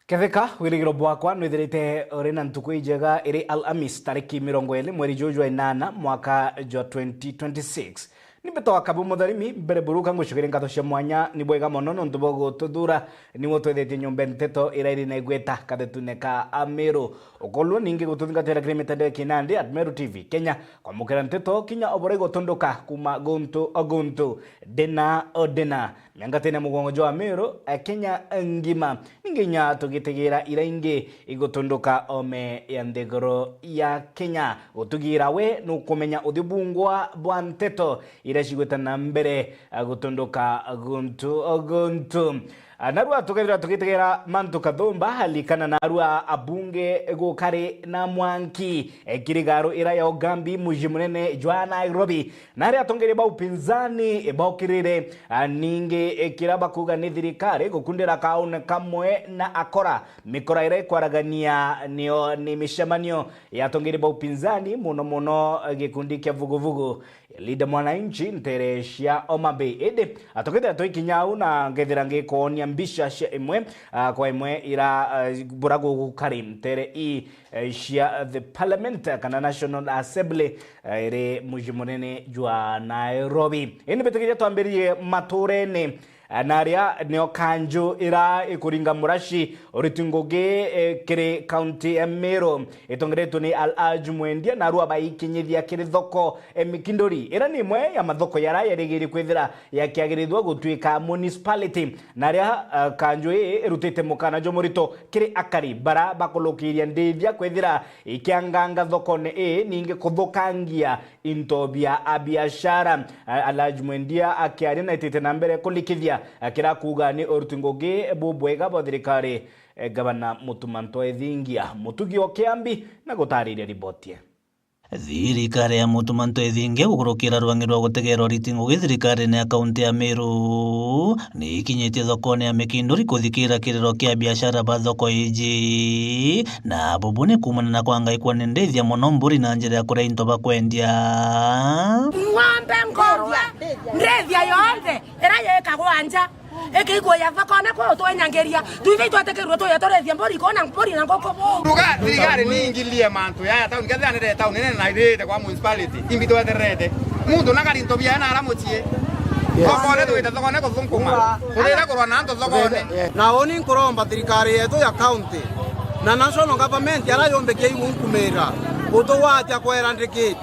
Ketheka wirigiro bwakwa nwithirite rina ntuku ijega iri Alhamis tariki 20 mweri Jojua 8 mwaka jwa 2026 nimbetoa kabu mutharimi mbere buruka ngushigire ngatho cia mwanya ni bwega mono nontu bogo tuthura niwo twethetie nyumba nteto ira iri na igweta kathetune ka Ameru ukolwo ningi gututhingatira kiri mitandao kinandi at Meru TV Kenya kwa mukira nteto kinya obore gotondoka kuma gonto dena odena miangatene mugongo jwa Ameru Kenya ngima ninginya tugitegira ira ingi igotondoka ome ya ndegoro ya Kenya utugira we nukumenya uthibungwa bwa nteto ira cigwetana mbere gutondoka gonto narua tukethira tugitegera mantu kathumba halikana narua abunge gukari na mwanki kirigaro ira ya Ogambi muji munene jwa Nairobi nari atongere ba upinzani baukirire ningi kiraba kuga ni thirikari gukundira kaune kamwe na akora mikora ire kwaragania ni mishamanio yatongere ba upinzani muno gikundi kya vuguvugu leader mwananchi nteresha Omabay ede atokete atoikinyau na ngethira ngikonia mbisha cia imwe kwa imwe ira burago gukari ntere cia the parliament kana National Assembly ire muji munene jwa Nairobi ene betegeja twamberie maturene naria neo kanjo ira ikuringa murashi oritingoge kire county ya Meru itongeretu ni Al-Haj Mwendia narua baikinyithia kiri thoko emikindori ira ni imwe ya mathoko yara yarigiri kwithira yakiagirithwa gutwika municipality naria kanjo irutite mukana jo murito kiri akari bara bakolokiria ndithia kwithira ikianganga thoko ne ninge kuthukangia intobia abiashara Al-Haj Mwendia akiari na itite na mbere kulikithia akira kuga ni orutingoge bubwega bothirikari gavana Mutumanto Ethingia mutugi okiambi na gutariria ribotie thirikari ya Mutumanto Ethingia gugurukira rwangi rwa gutegera oritingoge thirikari na kaunti ya Meru ni ikinyitie thoko ya mikindori kuthikira kiriro kia biashara ba thoko iji na bubune kumana na kwangaikwa ni ndethia muno mburi na njira ya kureinto bakwendia ng'ombe ngorwa ndethia yothe ira yekagwanja ekigwo ya thakone kwa twenyangeria tuithe twatekerwo twatorethia mbori kona mbori na ngoko ruga thirikari ni ingilie mantu ya town ketha ni town nene na irete kwa municipality imbito etherete mundu na garinto bia na aramuchie thokone twita thokone kuthunguma urira kurwa na antu thokone na oni nkuromba thirikari yetu ya county na national government arayombekia igunkumira uto watia kwera ndikiti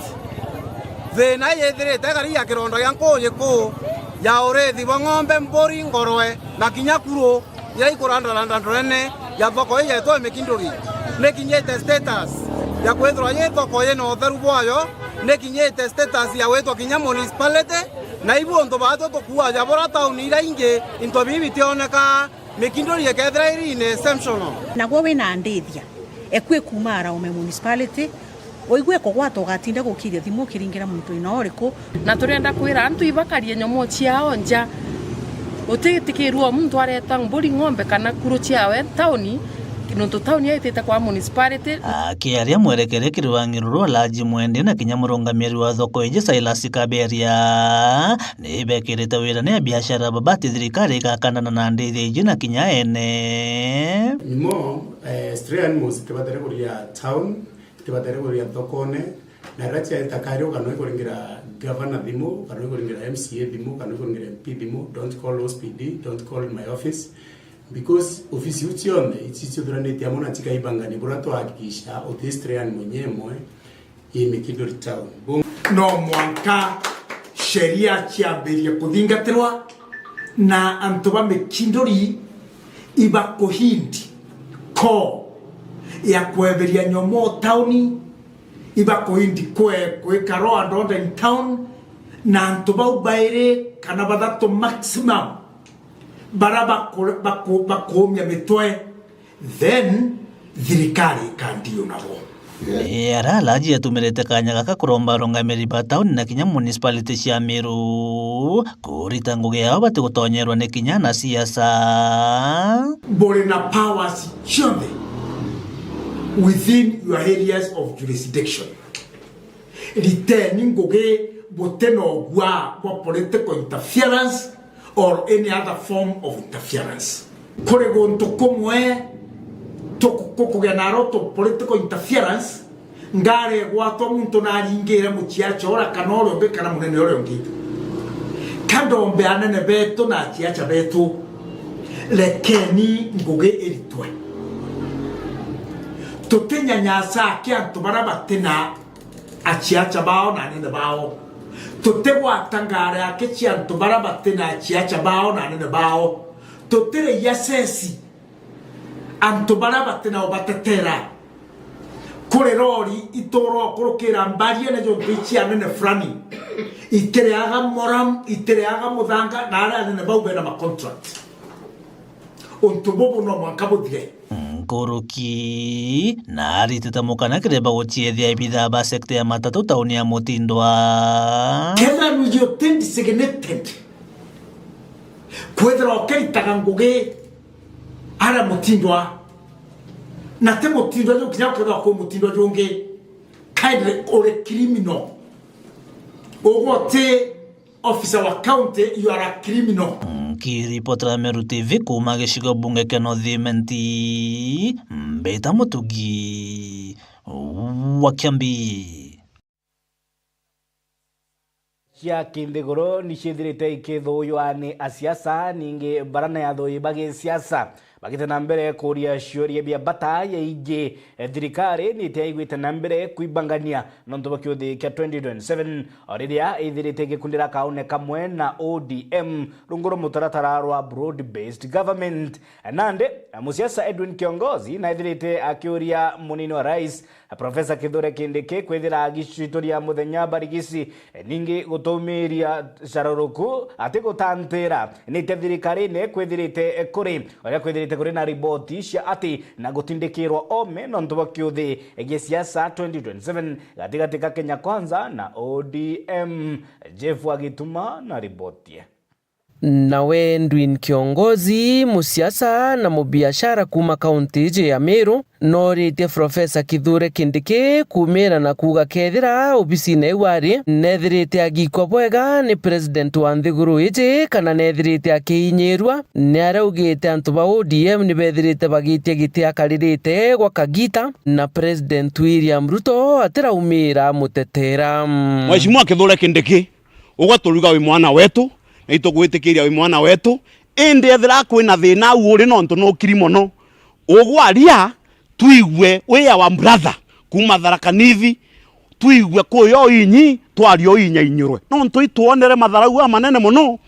thina yethirite gari ya kirondo ya nkuye ku ya urethi wa ng'ombe mbori ngorwe na kinya kuro ya ikuranda ndorene ya thoko yetu emikindori nekinyete status ya kwethwa ye thoko ye no theru bwayo nekinyete status ya wetwa kinya municipality na ibundo bato tukua ya bora town ira inge into bibi tioneka mikindori ekethra irine exceptional na gwo wina ndithia ekwe kumara ome municipality oigwe ko gwato gatinda gukiria thimu kiringira muntu ino oriku na turenda kwira antu ibakarie nyomo ciao nja utitikirwo muntu areta mburi ng'ombe kana kuru ciawe tauni kinuntu tauni yaitete kwa municipality akiaria mwerekere kirwangiru rwa Al-Haj Mwendia na kinya murungamiri wa thoko iji Silas Kaberia ni bekirite wira ni biashara babati thirikari kakandana na ndithia iji na kinya ene mo strain mos kibatere kuria town kibatere kuria thokone na racha itakario kana kuringira governor thimu kana kuringira MCA thimu kana kuringira MP thimu don't call OSPD don't call my office because ofisi utione ichichodranete amona chikaibangani bora to hakikisha otestrian mwenyemwe imikindori town no mwanka sheria chiamberia kuthingatirwa na antoba mikindori ibakohindi ko ya kweberia nyomo towni ibakohindi kwe karo andonda in town na antoba ubaire kana badato maximum baraba bakomya mitwe then thirikari kandio nabo era Al-Haj atumirite kanya gaka kuromba rungamiri ba town na kinya municipality cia Meru kurita ngugi yao bati gutonyerwa ni kinya na siasa bore na powers chonde within your areas of jurisdiction returning ngugi boteno gwa kwa political interference or any other form of interference. Kore gonto komwe kugea na roto political interference ngare gwato muntu naringire muchiacha ora kana ore onge kana munene ore onge kandombe anene betu na chiacha betu lekeni nguge eritwe tutenya nyasa kiantu barabatena achiacha bao na nene bao tutegwa tangare akechiantu barabatena achiacha bao na nene bao tutere yasesi antu barabatena obatetera kore rori itoro korokera mbaria na jo bichi anene frani itereaga moram itereaga mudanga na ara nene bau bena ma contract untu bobo no mwankabuthie Nkoroki na aritĩtamũkana kĩremba gũchiethia ibithaa ba sekta ya matatũ taũni ya Mutindwa kenda nujio tendi significant kwethera okeritaga ngugi ara Mutindwa na te Mutindwa jo kinya kwethera ko Mutindwa jonge kaire ore criminal ogote officer wa county you are a criminal. Kiripotera Meru TV kuma gĩcigo bunge kĩa North Imenti Mbeta Mutugi wa Kiambi. Cia Kindĩgũrũ nĩ ciĩthirĩte ikĩthũywo nĩ asiasa ningi barana ya thũĩ bagi siasa bagĩte na mbere kũria ciũria bia bata ya ingĩ thirikari nĩ ĩteaiguĩte na mbere kuibangania nontu bakĩũthĩ kĩa 2027 rĩrĩa ĩthirĩte gĩkundĩra kaũne kamwe na ODM rũngũrũ mũtaratara rwa broad based government nande mũsiasa Edwin Kiongozi na ĩthirĩte akĩũria mũnini wa rais Professor Kithure Kindiki kwethira gicitoria muthenya barigisi ningi gutumiria sharoroku ati gutantira ni thirikari ne kwethirite kuri oria kwethirite kuri na riboti cia ati na gutindikirwa ome nontu bakiuthi gisiasa 2027 gatigatika Kenya Kwanza na ODM. Jeff Agituma na riboti. Nawe Edwin Kiongozi musiasa na mubiashara kuma kaunti ya Meru norite Professor Kithure Kindiki kumira na kuga kethira obisine wari nethirite agikwa bwega ni president wa Nthiguru ije kana nethirite akinyirwa ni araugite antu ba ODM ni bethirite bagitie giti akaririte gwa kagita na president William Ruto atiraumira mutetera. Mheshimiwa Kithure Kindiki ugaturuga wi mwana wetu na itugwitikiria wi mwana wetu indi ethira kwina thina uri nontu no kirimono ugwaria tuigwe we our brother kuma Tharaka Nithi tuigwe kuyo inyi twario inya inyurwe nontu ituonere matharau manene muno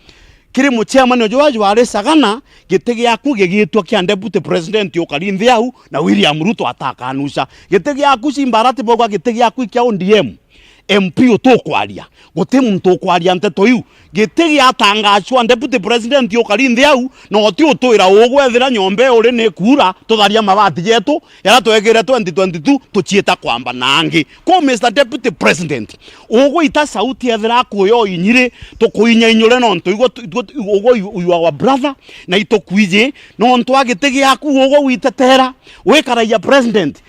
kiri mu chairman George wari sagana giti giaku gigitwa kia deputy president ukarinthi au na William Ruto atakanusa giti giaku simbarati bogwa giti giaku kia ODM MP utokwaria guti muntu ukwaria nteto iu giti giatangacwa deputy president ukarinthi au no ti utwira ugwethira nyombe uri ni kura tutharia mabati yetu yara twegire 2022 tuchieta kwamba nangi ko Mr Deputy President ugwita sauti ethira kuyo inyire tukuinya inyure no ntu ugo our brother na itokwije no ntu agiti giaku ugo witetera wikaraia president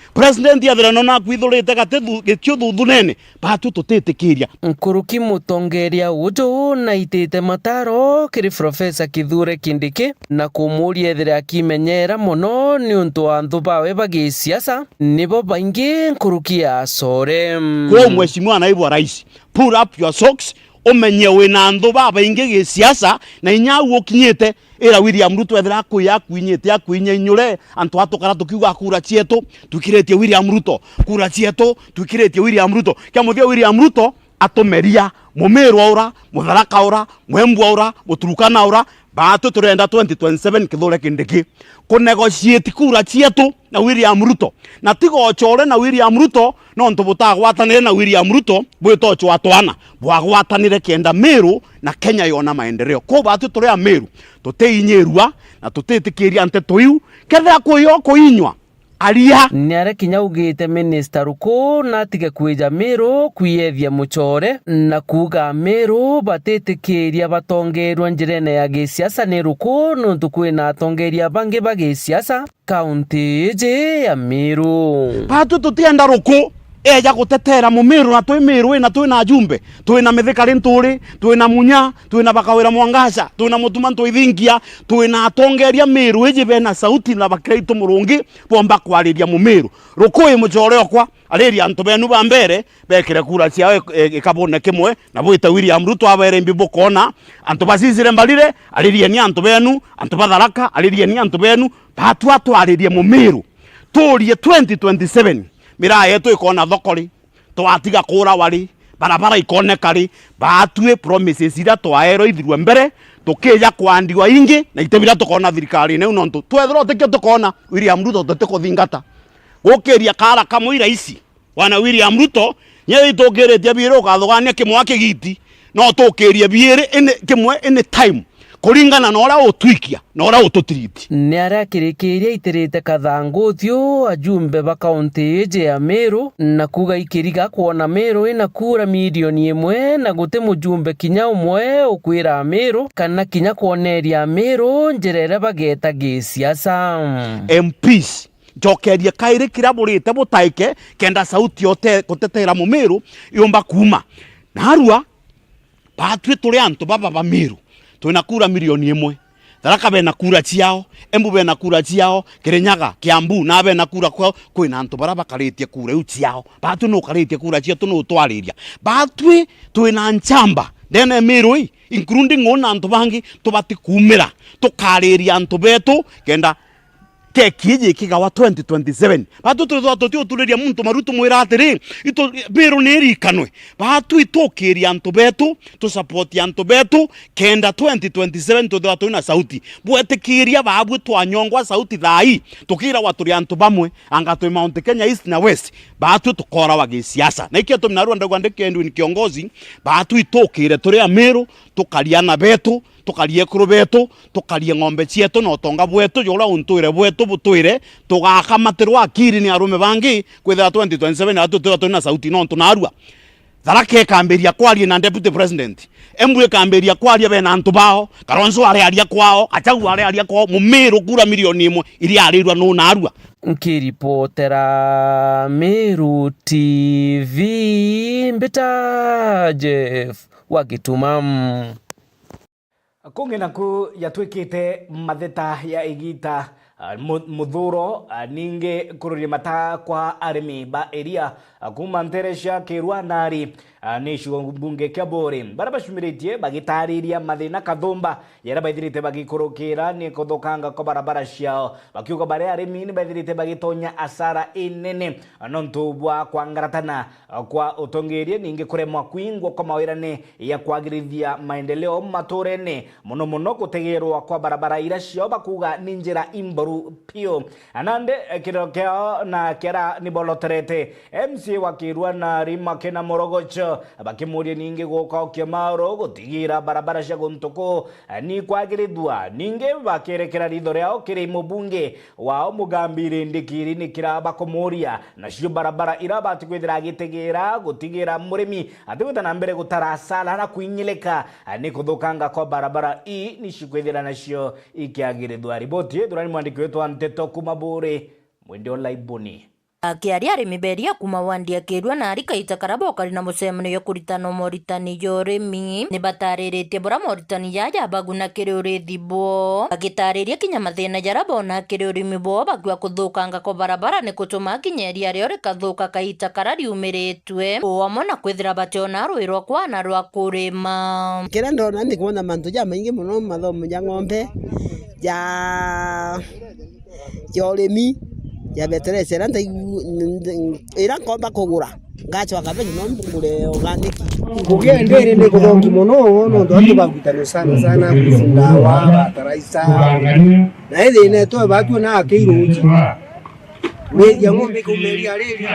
ethira no na kwithurite gatethu gikyo thunene batu tutetikiria Nkuruki mutongeria ujo na itete mataro kiri Professor Kithure Kindiki na kumuria ethira akimenyera muno ni untu wa anthu bawe bagi siasa nibo baingi Nkuruki asore kwa mheshimiwa naibu wa rais pull up your socks umenye wina anthu baba ingi gi siasa na inyau ukinyite ira William Ruto ethira kuinyite akuinya inyure antu atukara tukiuga kura cietu tukiretie William Ruto kura cietu tukiretie William Ruto kiamuthia William Ruto atumeria Mumeru aura Mutharaka aura Mwembu aura Muturukana aura batu turenda 2027 Kithure Kindiki kunegotiate kura cietu na William Ruto na tigo chore na William Ruto no ntubutagwatanire na William Ruto bwitocho atwana bwagwatanire kenda Meru na Kenya yona maendeleo ko batu turea Meru tuteinyerua na tutetikiria nteto iu ketha kuyo kuinywa aria niare kinya ugite minister Ruku na tige kwija Meru kwiyethia muchore na kuga Meru batetikiria batongerwa njirene ya gisiasa ni Ruku nontu kwina atongeria bangi bagi siasa kaunti ije ya Meru batu tutienda Ruku eja gutetera mumiru na twi miru na twi na jumbe twi na mithikari nturi twi na munya twi na bakawira mwangaca twi na mutuma ntwithingia twi na atongeria miru ejibe na sauti na bakreito murungi bomba kwariria mumiru rukui muchore okwa ariria antu benu ba mbere bekire kura ciao ikabone kimwe na bwite William Ruto abere mbibo kona antu basizire mbalire ariria ni antu benu antu batharaka ariria ni antu benu batu ariria mumiru turie 2027 mira yetu ikona thokori twatiga kura wari barabara ikonekari batue promises ira twaero ithirwe mbere tukija kwandiwa ingi na itebira tukona thirikari ne unontu twethro tekyo tukona William Ruto tutikuthingata gukiria kara kamwira ici wana William Ruto nyethi tukiretie biro gathogania kimwa kigiti no tukirie biire ene kimwe ene time kuringana na ora utwikia na ora ututiriti ni arakirikiria itirite kathanguthio ajumbe ba kaunti ije ya Meru na kuga ikiriga kuona Meru ina kura milioni 1 na gute mujumbe kinya umwe ukwira Meru kana kinya kuoneria Meru njirere bageta gisiasa MPs jokerie kaire kira burite butaike kenda sauti yote gutetera mumiru yomba kuma narua batwe turi antu baba ba Meru twina kura milioni 1 Tharaka bena kura ciao Embu bena kura ciao Kirinyaga Kiambu na bena kura kwao kwina antu bara bakaritie kura u ciao batu no karitie kura cio tuno twariria batwe twina nchamba ndene Meru including ona antu bangi tubati kumira tukariria antu betu kenda kekije kigawa 2027 batu tutotio tuliria muntu marutu mwira atiri ito Meru neri kanwe batu itokiria antu betu to support antu betu kenda 2027 tutotio na sauti bwetikiria babwe twanyongwa sauti thai tukira waturi antu bamwe anga twi Mount Kenya East na West batu tukora wagi siasa na ikio tuminaru ndagwandike Edwin Kiongozi batu itokire turi Meru tukariana betu tukarie kuru betu tukarie ng'ombe cietu no tonga bwetu jora untuire bwetu butuire tugakamatirwa akiri ni arume bangi kwitha 2027 atu na sauti no tunarua Tharaka kamberia kwaria na deputy president Embu kamberia kwaria bena antu bao Kalonzo aria kwao Gachagua aria kwao Mumiru kura milioni 1 iria arirwa no narua nkiripotera Meru TV mbita Jeff Wagitumam kungena ku yatwikite matheta ya igita muthuro ninge kururia mata kwa arimi ba eria kuma Nteresha Kirwa Nari nisho bunge kya Bore barabashumiritie bagitariria mathina kathumba yara baithirite bagikurukira ni kuthukanga kwa barabara ciao bakiuga bare arimi ni baithirite bagitonya asara inene nontubwa kwa ngaratana kwa utongerie ninge kuremwa kwingwa kwa mawirane ya kwagirithia maendeleo maturene muno gutegerwa kwa barabara ira cio bakuga ni njira imboru pio anande kirokeo na kera ni boloterete MC wa Kirwa Nari Makena Morogocho bakimuria ninge guka Kiamaro gutigira barabara cia guntuko ni kwagirithwa ninge bakerekera ritho riao kiri mubunge wao Mugambire Ndikiri ni kiraba kumuria nacio barabara irabati kwithira gitigira gutigira murimi atiguta na mbere gutara sala na kuinyeleka ni kuthukanga kwa barabara ni cikwithira nacio ikiagirithwa riboti durani mwandiki wetu Nteto kuma Bure mwende online boni akiaria arimi beria kuma wandia Kirwa Nari kaita karabokari na mucemano yo kuritana moritani yorimi ni batariritie bora moritani yaja baguna kiri urithi bo agitariria kinya mathina jara bona kiri urimi bo bagwa kuthukanga ko barabara ni gutuma kinyeria rio rikathuka kaita karari umiritwe oamo na kwithira bationa rwirwa kwana rwa kurima kira ndona ndi kuona mantu ja maingi muno mathomo ja ng'ombe ja urimi ya beterese ranta ira komba kugura ngacho akabenye no mbungure organic kugendere ne kugongi muno no ndo atu bagutana sana kufunda wa bataraisa na ile ne to batu na akiruji media ya ng'ombe kumeria leli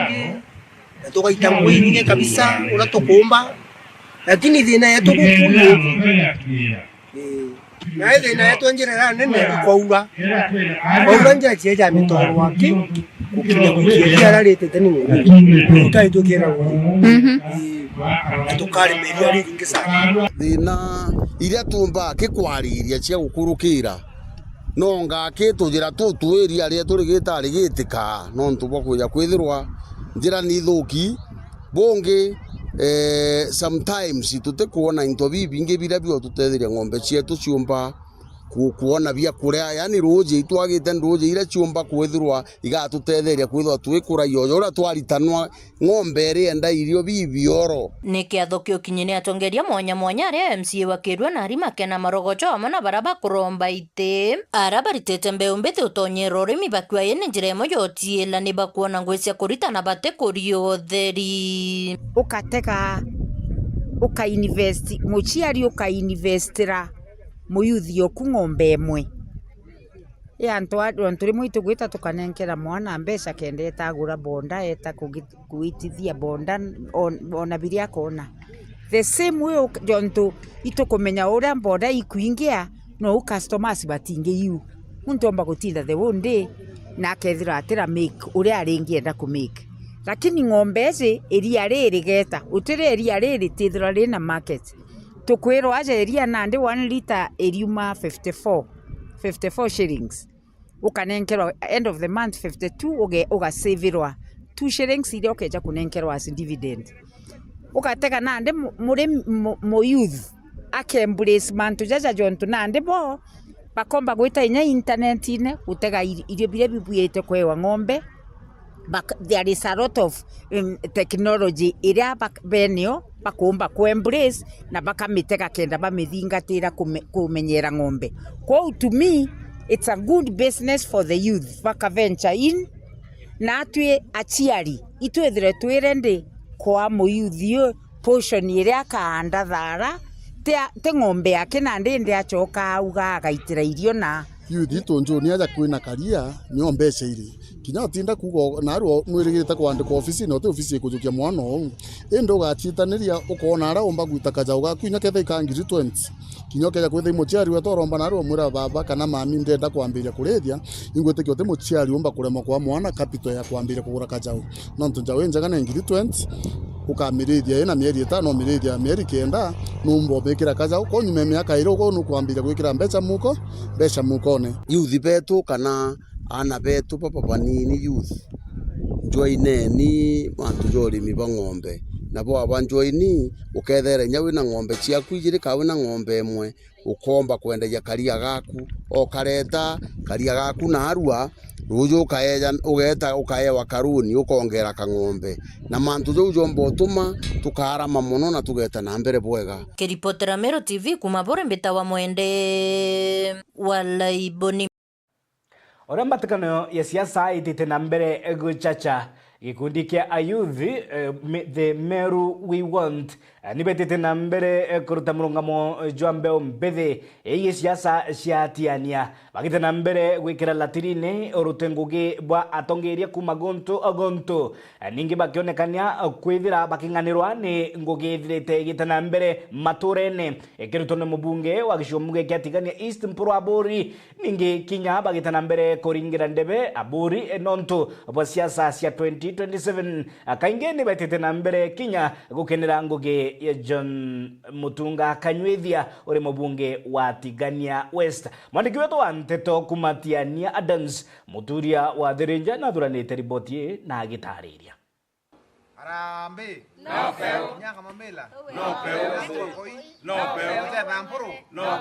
to kaita mwingi kabisa unatokomba lakini dhina yetu kukuna na ile na yetu njira nene kwaura njira cheja mitoro waki ukinya rarete tani ngo utaito kera tukari meria ringi sana thina iria tumba kikwariria cia gukurukira no ngake tujira tutuiria ria turigita rigitika no ntubwa kuya kwithirwa njira ni thuki bonge sometimes tutikuona into bibingi bila bio tutethiria ng'ombe cietu ciumba kuona bia kuria yani roje itwagite ndoje ira ciumba kwithirwa igatutetheria kwithwa twikura yoyo ura twaritanwa ng'ombe ri enda irio bibioro ni kiatho kio kinyine atongeria mwanya aria MCA wakirwa na ari makena marogocho amana baraba kuromba ite arabaritete mbeu mbete utonyero urimi bakwa yene njira imo yotiela ni bakuona ngwecia kuritana bate kurio theri ukateka ukainvest muchiari ukainvestira muyuthi oku ng'ombe emwe antu rimwe itugwita tukanenkera mwana mbeca kende etagura bonda eta kuitithia bonda ona biria kona the same way jontu itukumenya uria bonda ikuingia no customers batinge yu muntu omba gutinda the one day na akethira atira make uria aringienda ku make lakini ng'ombe ezi iria riri geta utire iria riri tithira rina market tukwirwo aje iria nandi 1 liter eriuma 54 shillings ukanenkerwa end of the month 52 ugasavirwa 2 shillings iria ukeja kunenkerwa as dividend ukateka nandi mo youth akembrace mantu jaja jontu nandi bo bakomba gwita inya internet ine utega irio bire bibuite kwewa ng'ombe there is a lot of technology iria benio bakumba ku embrace na bakamitega kenda bamithingatira kumenyera ng'ombe kwa to me it's a good business for the youth baka venture in na twe achiari itwethire twirende kwa muyuthio portion iria kaanda thara te ng'ombe yake na ndende achoka auga agaitira irio na youth tonjoni aja kwina karia nyo mbeca iri kinya tinda kugo naruo mwirigite kwandika ofisi no te ofisi kujukia mwana o endo gachitaniria ukona ara omba gwita kaja ugakunya ketha ikangiri 20 kinya keja kwetha muchiari weto romba naruo mwira baba kana mami ndenda kwambiria kurethia ingwete kyote muchiari omba kurema kwa mwana capital ya kwambiria kugura kaja no ntunja wenjaga na ngiri 20 ukamirithia ina mieri 5 mirithia mieri 9 numbo bekira kaja uko nyume miaka iro uko nukwambiria gwikira mbeca mukone youth betu kana ana betu papa panini youth joineni mantu jorimi ba ng'ombe nabo abanjoini ukethere nya wina ng'ombe ciaku igiri ka wina ng'ombe emwe ukomba kwendeja karia gaku o kareta karia gaku na arua rujo ukaeja ugeta ukaewa karuni ukongera ka ng'ombe na mantu jo jombo tuma tukarama muno na tugeta na mbere bwega kiripotera Mero TV kuma bore mbeta wa mwende wala iboni ora mbatikano ya siasa itite na mbere guchacha gikundi kia ayuthi the Meru we want nibetite na mbere kuruta murungamo jwambe mbethe eye siasa ciatiania bagite na mbere gwikira latirine orutengugi bwa atongeria kuma gonto ningi bakionekania kwithira bakinganirwa ni ngugi thirite gite na mbere maturene ekirutone mubunge wa gishomuge kiatigania East Mpuru Aburi ningi kinya bagite na mbere koringira ndebe Aburi nonto bwa siasa cia 2027 akaingeni betite na mbere kinya gukenera ngugi ya John Mutunga Kanywithia uri mubunge wa Tigania West mwandiki wetu wa nteto kumatiania Adams Muturia wa Thirinja na thuranite riboti na agitariria Arambe no peu nyaka mamela no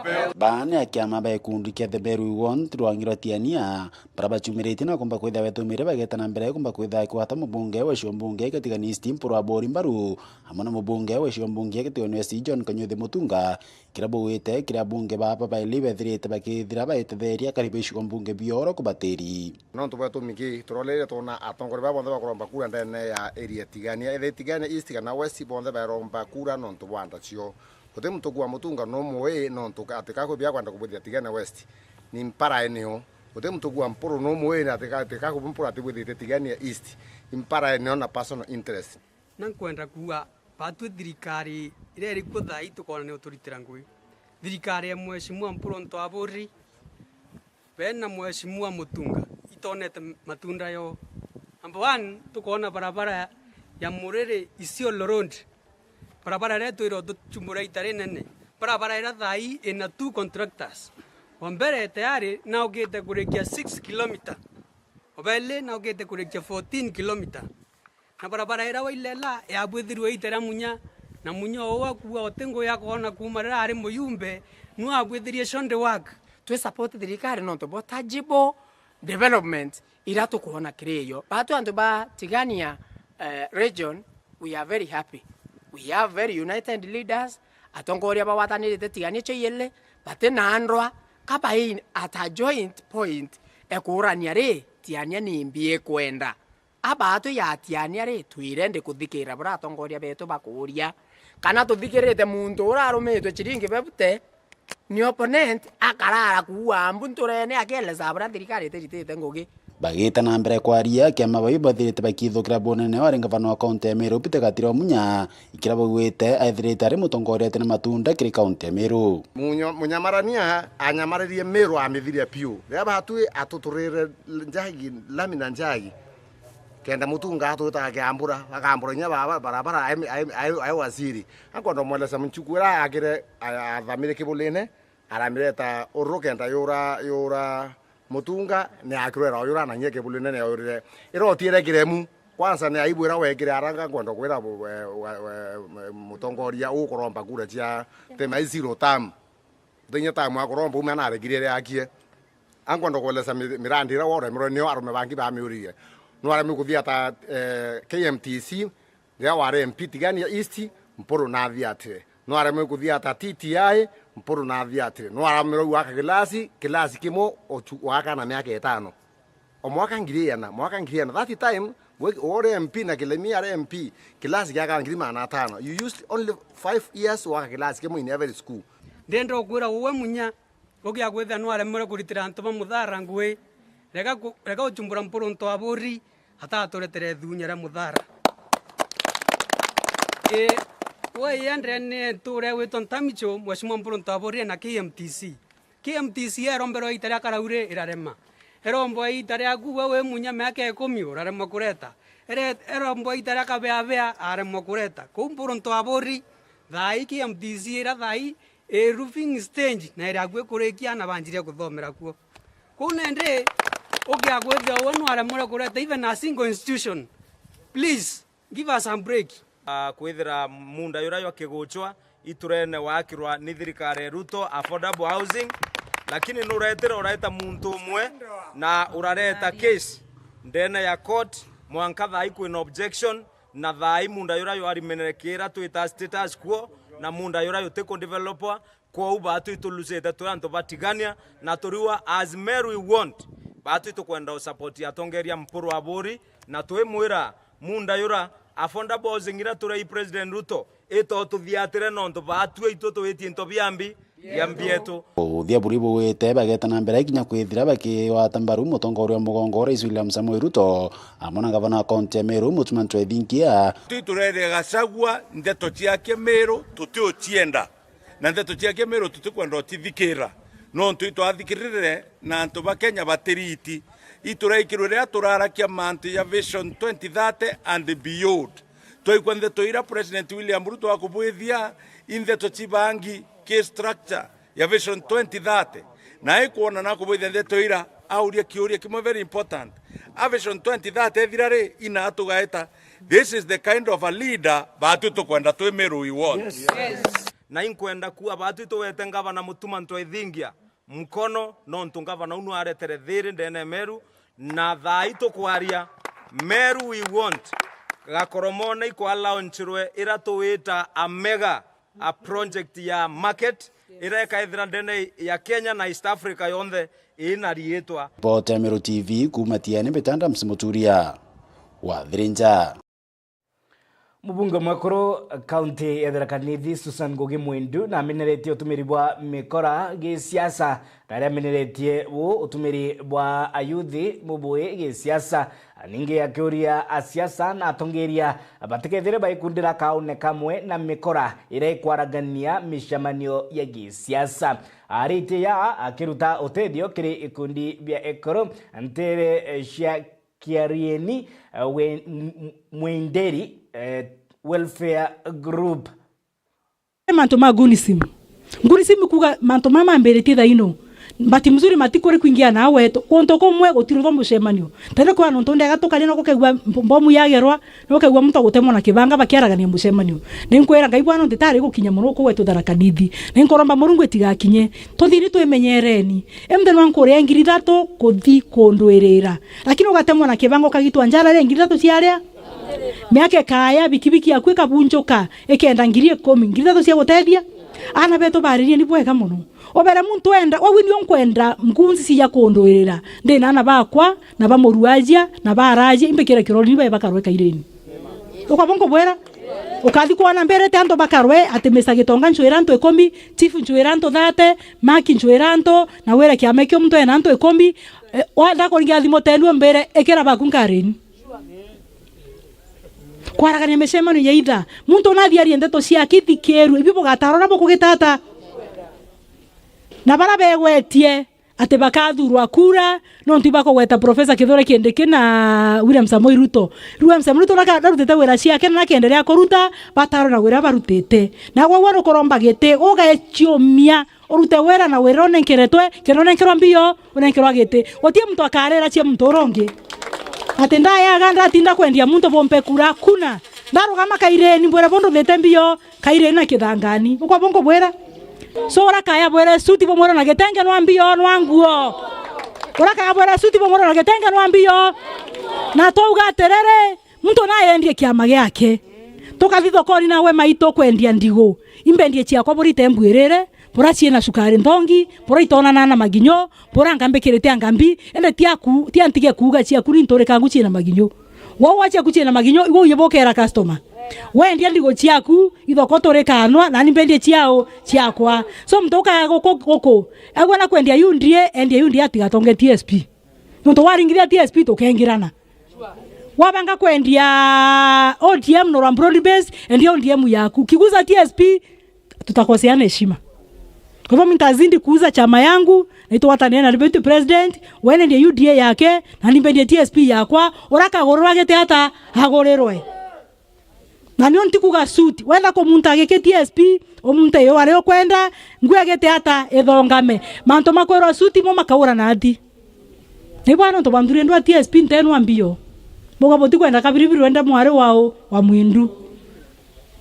peu bana ya kiama ba ikundi kia the Meru we want rwangiro tiania baraba chumirite na komba kwitha wetumire bageta na mbere komba kwitha kwata mubunge we cio mbunge katigani East Mpuru Aburi Mbaru hamana mubunge we cio mbunge katigani si John Kanyuthi Mutunga kirabo wete kirabunge baba ba live thirite bakithira baetetheria karibu cio mbunge bioro kubateri no to bato miki trolele tona atongore ba bonde bakoromba kura ndene ya area Tigania East kana West bonde baromba kura no to bwanda cio kote mtu kwa Mutunga no moe no to atika ko bya kwanda kubuthia Tigania West ni mpara eneo kote mtu kwa Mpuru no moe na atika ko Mpuru atibuthite Tigania East impara eneo na personal interest nankwenda kuga patu thirikari ire ri kuthai tukona ni uturitira ngui thirikari ya mheshimiwa Mpuru Nto Aburi bena mheshimiwa Mutunga itonete matunda yo number 1 tukona barabara ya Murere Isiolo Road barabara yetu iro tuchumura itare nene barabara ira thai ina 2 contractors wambere tayari na ugete kurekia 6 km obele na ugete kurekia 14 km na barabara ira wailela ya bwithirwe itera munya na munya owa kuwa otengo ya kona kumarira ari muyumbe nu abwithirie shonde work tu support thirikari no to tangible development ira tukuona kireyo batu antu ba Tigania region. We are very happy. We have very united leaders. Atongoria ba watanirite Tigania cheyele batena andwa kaba in at a joint point ekurania re Tiania ni mbie kwenda abatu ya Tiania re twirende kuthikira bra atongoria betu bakuria kana tuthikirite muntu urarumitwe chiringi bebute ni opponent akarara kuwa mbunturene akeleza bra thirikari tirite ngugi bagita na mbere kwaria kiama bai bathirite bakithukira bonene wa ngavana wa kaunti ya Meru Peter Gatiro Munya ikira bagwite aithirite ari mutongoria tene matunda kiri kaunti ya Meru munyamarania anyamaririe Meru amithiria piu ria batui atuturire njagi lamina njagi kenda mutunga atuta akiambura akambura nya baba barabara ai waziri akondo mwelesa mchukura agire athamire kibulene aramireta urukenda yura mutunga ne akrera yura na nyeke bulene ne yurire iro tiere kiremu kwanza ne aibwira wekire aranga kondo kwira mutongoria ukoromba kura cia tema zero tam thinya tamu akoromba umana aregirire akie angondo kwelesa mirandira wore mironio arume bangi ba miurie no arame kuthia ta KMTC ria ware MP Tigania East mporo na thiate no arame kuthia ta TTI mporo na thiate no arame waka kilasi kimo waka na miaka 5 o mwaka ngiriana that time ore MP na kilemi are MP kilasi yaka ngirima na 5 you used only 5 years waka kilasi kimo in every school ndendo kwira uwe munya ogia gwetha no arame kuritira ntoma muthara ngwe rega uchumbura mporo nto aburi hata toretere thunya ra muthara we yandre ne tore we ton tamicho mwashimo mporo nto aburi na KMTC erombero itara karaure irarema erombo itara akuwa we munya meke 10 urarema kureta erombo itara kabea arema kureta kumporo nto aburi thai KMTC ira thai roofing stage na ira gwe kurekia na banjire kuthomera kuo kunende ogia gwetha wonu aramura kureta even a single institution. Please give us some break. Kwithira munda yura yo kiguchwa iturene wakirwa ni thirikari Ruto affordable housing lakini nuretera uraita muntu umwe na urareta case ndene ya court mwanka thai kwina objection na thai munda yura yo arimenekera tuita status quo na munda yura yo teko developer kwa ubatu itulusete turanto batigania na turiwa as Meru we want batu tukwenda support ya tongeria mpuru wa bori na tuwe mwira munda yura affordable housing ira turai President Ruto eto tuthiatire nonto batu ito tuwetie into biambi yambieto uthia buribo wete bageta na mbere kinya kwithira bakiwata mbaru mutongoria mugongo Rais William Samoei Ruto amona gavana wa kaunti ya Meru Mutuma Ntwethinkia turere gacagua ndeto ciake Meru tutiochienda na ndeto ciake Meru tutikwenda otithikira no twitwathikirire na antu ba Kenya batiriti itureikirwe ria turarakia mantu ya Vision 2030 and beyond twikwende toira President William Ruto akubwithia indeto cibangi ke structure ya Vision 2030 na ikuona na kubwithia ndeto ira auria kiuria kimwe very important a Vision 2030 ethirare ina atugaeta this is the kind of a leader batu tukwenda twi Meru we want. Yes. Na inkwenda kuwa batu tuwete ngavana Mutuma Ntwethingia mkono no ntungavana unu aretere thiri ndene Meru na thai tukwaria Meru we want gakoromone ikwa launchirwe ira tuwita a mega a project ya market ira kaithira ndene ya Kenya na East Africa yonthe ina rietwa Pota Meru TV kumatia ni betanda msimuturia wa Thirinja. Mubunge mwakoro kaunti ya Tharaka Nithi Susan Ngugi Mwindu na ameneretie utumiri bwa mikora gi siasa na ameneretie utumiri bwa ayuthi mubui gi siasa ninge akiuria a siasa na atongeria batekethire baikundira kaune kamwe na mikora ira ikwaragania mishamanio ya gi siasa arite ya akiruta utedio kiri ikundi bya ekoro antere cia Kiarieni Mwenderi welfare group manto magunisim kuga manto mama mbere tida ino Mbati mzuri matikore kuingia nawe konto komwe gutiro mucemanio tene kwa nonto ndega tukarina gukegwa mbomu yagerwa no kegwa muntu gutemwa na kibanga bakiaragania mucemanio ninkwera ngai bwana nditari gukinya muno ko wetu darakanithi ninkoromba murungu etigakinye tuthiri twemenyereni emde no nkore ngiri 3 kuthi kundwirira lakini ugatemwa na kibanga ukagitwa njara re ngiri 3 ciaria miake kaya bikibiki yakwe kabunjoka ekenda ngiri 10 ngiri 3 cia gutethia ana beto baririe ni bwega muno obere muntu enda wawini onkwenda mkunzi cia kundwirira ndina na bakwa na bamuruaja na baraje imbekere kirori bae bakarweka ireni ukabongo bwera ukathi kuona mbere tanto bakarwe atemesa gitonga nchwera nto 10 chief nchwera nto 30 maki nchwera nto na wera kiamekyo muntu ena nto 10 wanda koringa thimo tendu mbere ekera bakunkareni kwaragania mecemano ya itha muntu nathiarie ndeto cia kithikeru ibibo gatarora bukugitata na bara begwetie ate bakathurwa kura no ntiba kugweta Professor Kithure Kindiki na William Samoei Ruto narutete wira ciake na kenderea kuruta bataro na wira barutete na gwa waro koromba gete ugachiomia urute wira na wira onenkeretwe kenonenkerwa mbio onenkerwa gete otie mtu akarera cia mtu rongi atenda ya ganda tinda kwendia muntu bompe kura kuna ndarugama kaireni bwera bondo thete mbio kaireni na kithangani ukwa bongo bwera sora kaya bwera suti bomoro na getenge no mbio no anguo ora kaya bwera suti bomoro na getenge no mbio na touga terere muntu na yendie kiama giake tukathitho kori nawe maito kwendia ndigo imbendie cia kwa buri tembwirere pora ciena sukari ndongi pora itona na maginyo pora ngambe kirete angambi ende tiaku tiantige kuga cia kuri ntore kangu ciena maginyo wao wacha kuchena maginyo iwo yebokera customer wendi ndigo ciaku ithoko tore kanwa na nimbendie ciao ciakwa so mtoka goko agwana kwendia yundie endie yundie atigatonge TSP muntu waringiria TSP tukengirana wabanga kwendia ODM no broad base endie ODM yaku kiguza TSP tutakoseana heshima. Kwa hivyo mtazindi kuuza chama yangu naitwa wataniana deputy president wene ndiye UDA yake na nimbendie TSP yakwa oraka gorwa gete hata hagorerwe na niyo ntikuga suit wenda ko muntu ageke TSP omuntu yo areo kwenda ngwegete hata ethongame manto makwero suit mo makaura na ati ni bwana ndo bandure ndo TSP ntenu ambio boga boti kwenda kabiribiru wenda mware wao wa mwindu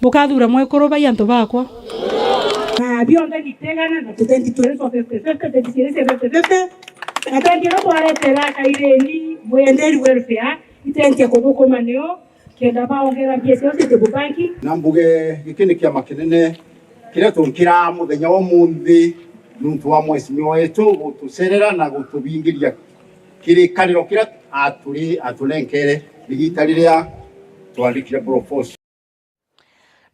bokathura mwekoro bayanto bakwa bionde gitegana na tutenti tureso fefefe tetisiese fefefe atangi no kwaretera kaireni bwenderi welfare itenti ko maneo kenda baongera piesi yose tebubanki nambuge gikini kia makinene kira tunkira muthenya wa munthi nuntu wa mwesimi wetu gutuserera na gutubingiria kiri kariro kira atulenkere digitaliria twandikire proposal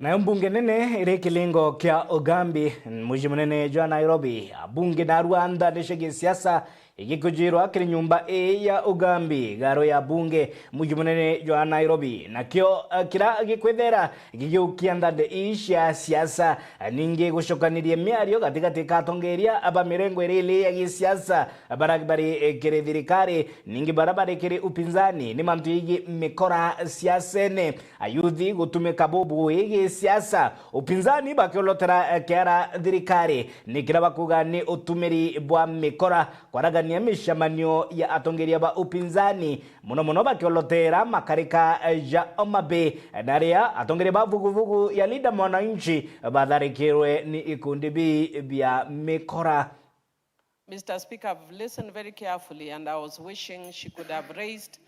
na mbunge nene ire kilingo kia Ugambi muji munene jwa Nairobi bunge na Rwanda nishege siasa igikujirwa kiri nyumba ya Ugambi garo ya bunge muji munene jwa Nairobi na kio kira gikwethera gigiukianda de isha siasa ninge gushokanirie miario katika katongeria aba mirengo ile ya gisiasa barabara kire thirikari ninge barabara kire upinzani ni mantu igi mikora siasene ayuthi gutumika bobu igi siasa upinzani bakiolotera kiara thirikari nikira bakuga ni utumiri bwa mikora kwaraga ni mishamanio ya atongeria ba upinzani muno bakiolotera makarika ja Omabe daria atongeria ba vuguvugu ya Linda Mwananchi badharikirwe ni ikundi bia mikora. Mr. Speaker, I've listened very carefully and I was wishing she could have raised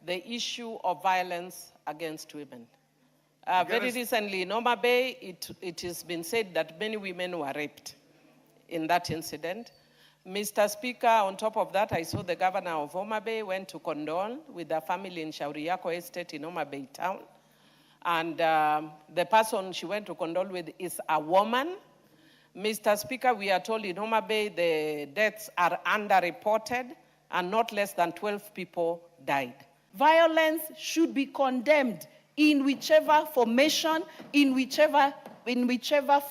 the issue of violence against women. Very recently in Homa Bay, it has been said that many women were raped in that incident. Mr. Speaker, on top of that, I saw the governor of Homa Bay went to condole with the family in Shauri Yako Estate in Homa Bay town. And the person she went to condole with is a woman. Mr. Speaker, we are told in Homa Bay the deaths are underreported and not less than 12 people died. Violence should be condemned in whichever formation, in whichever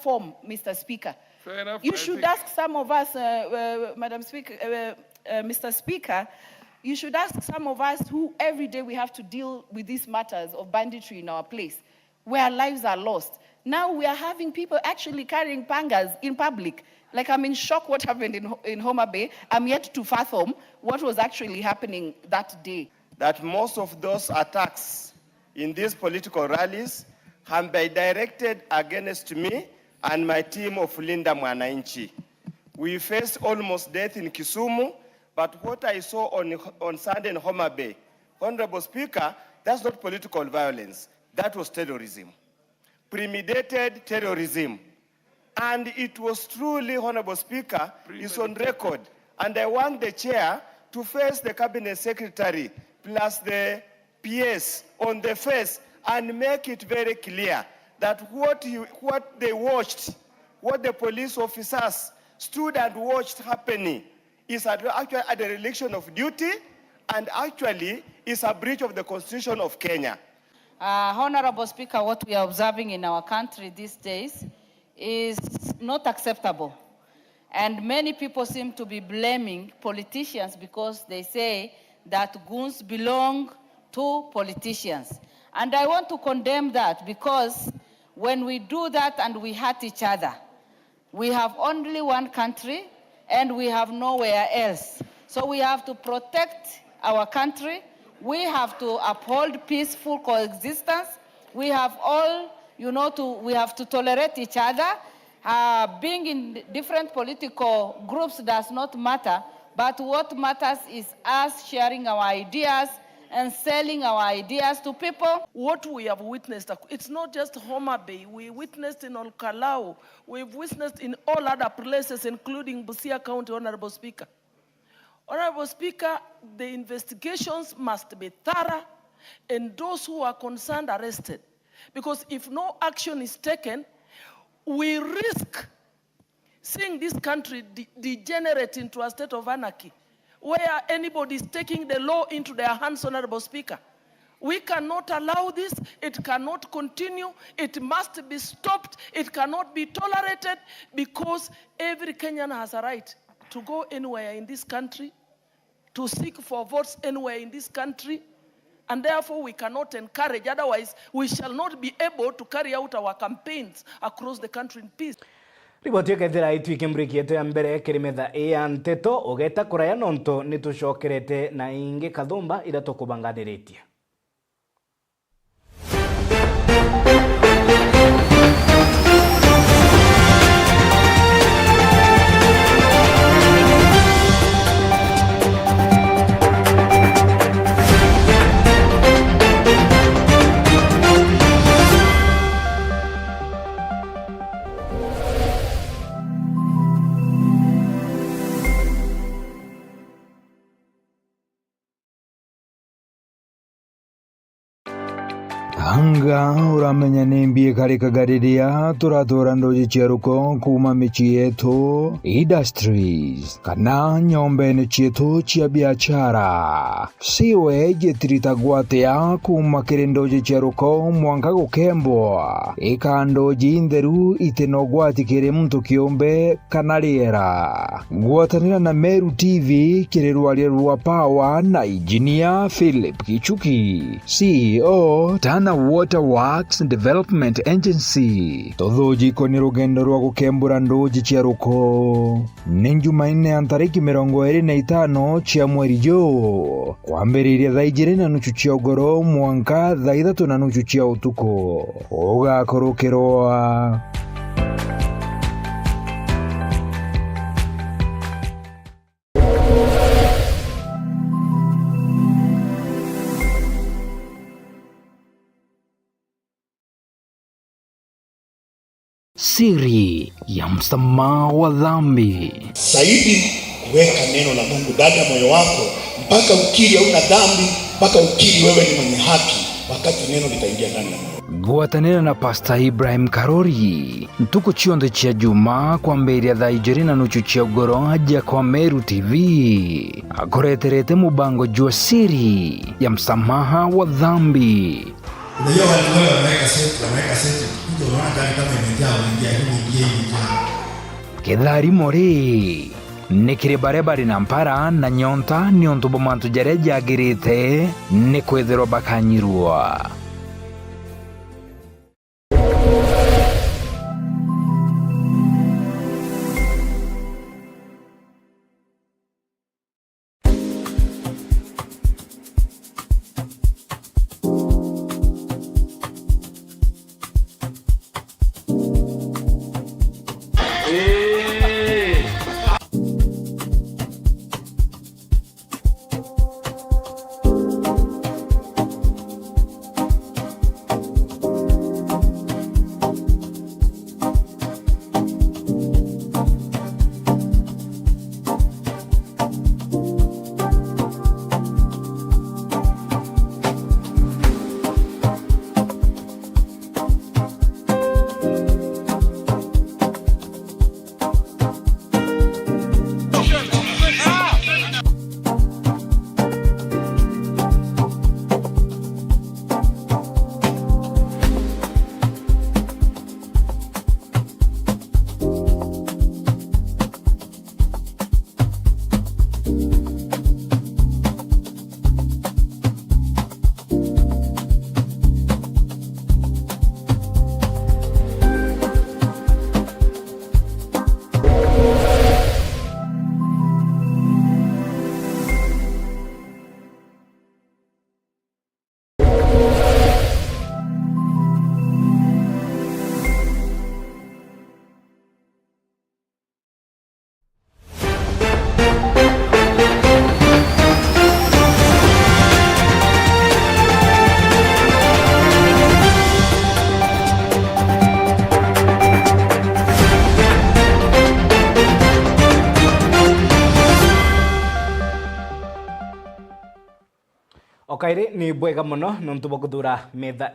form, Mr. Speaker. Fair enough. You should ask some of us, Madam Speaker, Mr. Speaker, you should ask some of us who every day we have to deal with these matters of banditry in our place, where lives are lost. Now we are having people actually carrying pangas in public, Like, I'm in shock what happened in Homa Bay. I'm yet to fathom what was actually happening that day. That most of those attacks in these political rallies have been directed against me and my team of Linda Mwananchi. We faced almost death in Kisumu, but what I saw on Sunday in Homa Bay, Honorable Speaker, that's not political violence. That was terrorism. Premeditated terrorism. And it was truly, Honorable Speaker, is on record. And I want the chair to face the Cabinet Secretary plus the PS on the face and make it very clear that what they watched, what the police officers stood and watched happening is actually a dereliction of duty and actually is a breach of the Constitution of Kenya. Honorable Speaker, what we are observing in our country these days is not acceptable. And many people seem to be blaming politicians because they say that goons belong to politicians. And I want to condemn that because when we do that and we hurt each other, we have only one country and we have nowhere else. So we have to protect our country. We have to uphold peaceful coexistence. We have all, we have to tolerate each other. Being in different political groups does not matter, but what matters is us sharing our ideas and selling our ideas to people. What we have witnessed, it's not just Homa Bay. We witnessed in Olkalau. We've witnessed in all other places, including Busia County, Honorable Speaker. Honorable Speaker, the investigations must be thorough and those who are concerned arrested. Because if no action is taken, we risk seeing this country degenerate into a state of anarchy, where anybody is taking the law into their hands, Honorable Speaker. We cannot allow this. It cannot continue. It must be stopped. It cannot be tolerated because every Kenyan has a right to go anywhere in this country, to seek for votes anywhere in this country, and therefore we cannot encourage. Otherwise, we shall not be able to carry out our campaigns across the country in peace. Riboti kethira itwike mbriki yetu ya mbere kirimetha ya nteto ugeta kuraya nonto nitucokerete na ingi kathumba ira tukubanganiritie. Anga uramenya nimbiye kare kagariria turatora ndoje cheruko kuma michi yetu industries kana nyombene chetu chia biashara siwe jetrita gwatea kuma kirendoje cheruko mwanga gukembwa ikando jinderu itenogwati kire muntu kiombe kanaliera gwatanira na Meru TV kirerwalia rwa power na engineer Philip Kichuki CEO Tana Waterworks Development Agency tothoji koni rugendo rwa gukembura ndoji cia ruko ni Jumaine ya tariki 25 cia mweri Jo kwambiriria thaa 2:30 cia ugoro mwanka thaa 3:30 cia utuko ugakorokirwa siri ya msamaha wa dhambi. Zaidi kuweka neno la Mungu ndani ya moyo wako mpaka ukiri hauna dhambi, mpaka ukiri wewe ni mwenye haki, wakati neno litaingia ndani ya moyo. Gwatanira na Pastor Ibrahim Karori ntuku chionde chia juma kwa mberi ya thaa 2:30 cia ugoro aja kwa Meru TV akoreterete mubango jua siri ya msamaha wa dhambi. Unajua watu wao wanaweka seti kuja unaona gari kama imejaa uingia hivi. Kedhari mori nikire barebari na mpara na nyonta ni ontubo mantu jareja agirite ni kwethero bakanyirua. Okaire ni bwega muno nuntu bokudura metha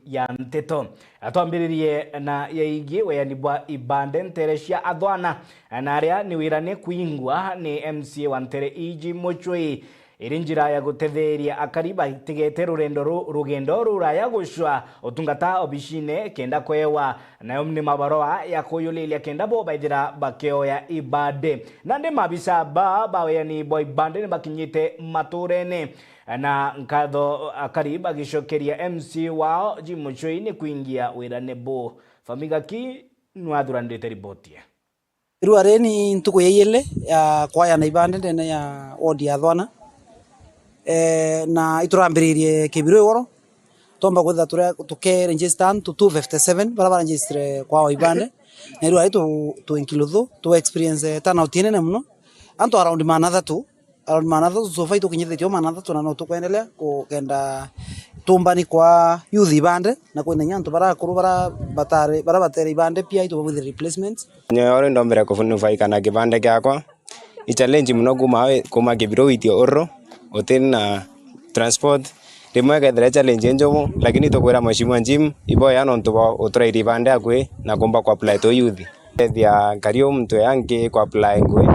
ya nteto atwambiririe na yaigi weyani bwa ibande ntere cia athwana na aria ni wirane kuingwa ni MCA wa ntere Iji Muchwi iri njira ya gutetheria akariba tigete rugendo ruraya gushwa utungata obishine kenda kwewa nayo ni mabaroa ya kuyulilia kenda bo baithira bakeo ya ibade nande mabisa weyani bwa ibande ni bakinyite maturene na nkatho akariba gishokeria MC wao Jimuchoi ni kuingia wirane bo famiga ki nwathurandite ripotie Ruareni ntuko yeyele ya kwaya na ibande ndene ya odi ya thwana na iturambiririe kibiro igoro tomba kwetha tuke register to 257 bara register kwa ibande na ruari tu enkilotho tu experience tana utinene muno anto around manatha so fai tukinyithitio manatha na no tukuendelea kugenda tumbani kwa youth ibande na kwenda nyanto bara kuru bara batere ibande pia ito with replacements nyoro ndombere kufunufaika na kibande gyakwa i challenge muno kuma kibiro witio orro otena transport rimwe gethera challenge njomo lakini tukwira mheshimiwa Jim iboya no ntubo utrairi ibande akwe na kumba kwa apply to youth thia kario mtu yange kwa apply ngwe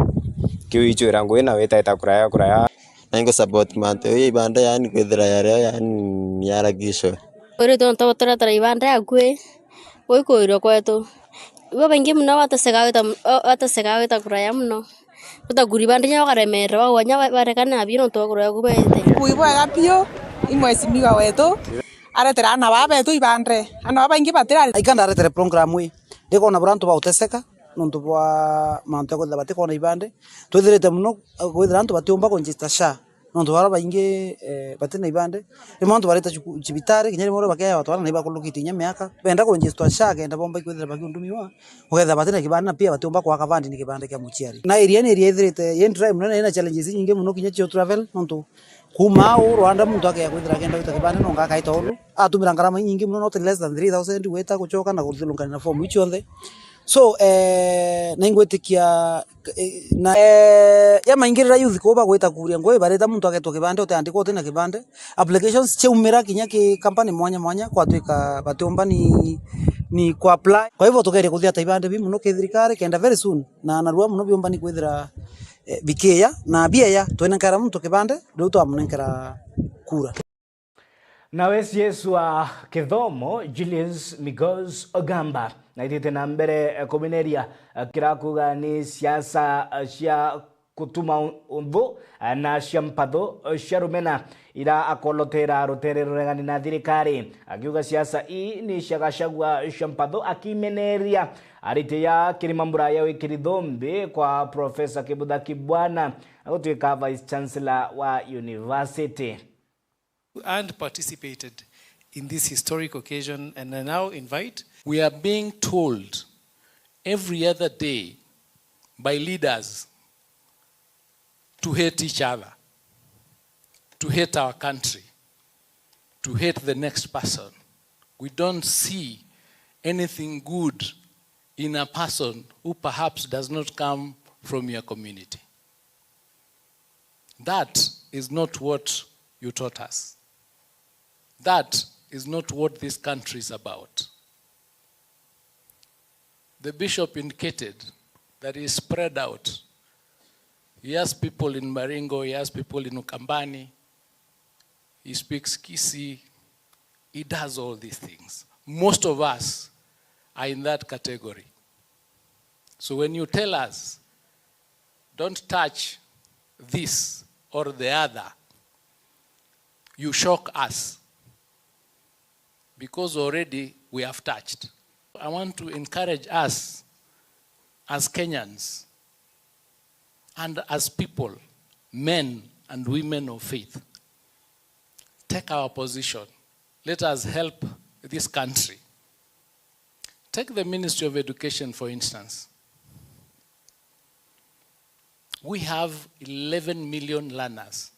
kiwichura ngwe na weta kuraya nango support mate ibande yani kwethera yare yani yaragisho ore tonto tara ibande akwe oikoiro kwetu ibo bengi muno watasega weta kuraya muno utaguri bande nyawa karemera wanya barekana abino to kuraya kubete kuiboga pio imwesimiga wetu aretera na babetu ibande ana baingi batira ikanda aretere program we ndiko na burantu ba uteseka nuntu bwa manto ko dabate ko na ibande twithirite muno kwithira antu batiumba konjista sha nuntu bara baingi batena ibande rimonto bareta cibitari kinyeri moro bakaya batwara na ibakulukiti nyamyaka benda konjista sha kenda bomba kwithira bakiundumiwa kwetha batena kibande na pia batiumba kwa kavandi ni kibande kya muchiari na area ithirite yen drive muno na challenges nyingi muno kinya cio travel nuntu kuma Rwanda muntu akaya kwithira kenda wita kibande no ngaka itolu atumira ngarama nyingi muno not less than 3000 weta kuchoka na kuthilungana na form ichi onthe so na ingwetikia na ya maingirira youth ko ba gweta kuria ngwe bareta muntu agetwa kibande utandiko utena kibande applications cheumira kinya ki company mwanya kwa twika batomba ni kwa apply kwa hivyo tukere kuthia taibande bi muno kithirikari kenda very soon na narua muno biomba ni kwithira bikeya na bieya twena kara muntu kibande ndu twamunengera kura nawe Yesu wa kithomo Julius Migos Ogamba na itite na mbere kumineria kirakuga ni siasa cia kutuma unthu na cia mpatho cia rumena ira akolotera rutere rurengani na thirikari akiuga siasa ni ciagacagua cia mpatho akimeneria arite ya kirimambura ya wikirithombi kwa Profesa Kibutha Kibwana agutwika Vice Chancellor wa university and participated in this historic occasion, and I now invite. We are being told every other day by leaders to hate each other, to hate our country, to hate the next person. We don't see anything good in a person who perhaps does not come from your community. That is not what you taught us. That is not what this country is about. The bishop indicated that he spread out. He has people in Baringo, he has people in Ukambani, he speaks Kisi, he does all these things. Most of us are in that category. So when you tell us, don't touch this or the other, you shock us. Because already we have touched. I want to encourage us as Kenyans and as people, men and women of faith, take our position. Let us help this country. Take the Ministry of Education, for instance. We have 11 million learners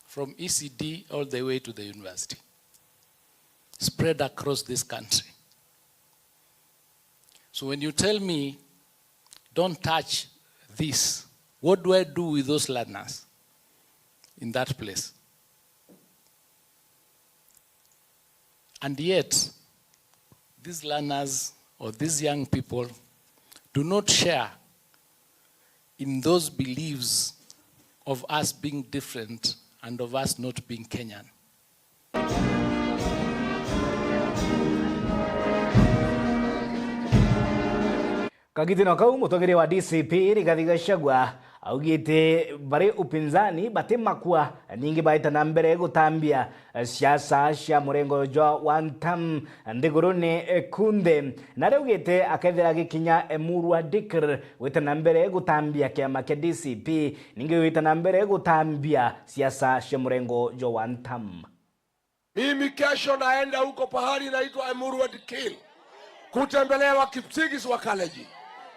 from ECD all the way to the university, spread across this country. So when you tell me, don't touch this, what do I do with those learners in that place? And yet, these learners or these young people do not share in those beliefs of us being different and of us not being Kenyan. Kagitino kau mutogere wa DCP Rigathi Gachagua augite bari upinzani batimakwa ningi baita na mbere gutambia siasa cia murengo jwa wantam ndigurune kunde na reugite akethera gikinya Emurua Dikir wita na mbere gutambia kiama kia DCP ningi wita na mbere gutambia siasa cia murengo jwa wantam. Mimi kesho naenda huko pahali inaitwa Emurua Dikir kutembelea Kipsigis wa Kaleji.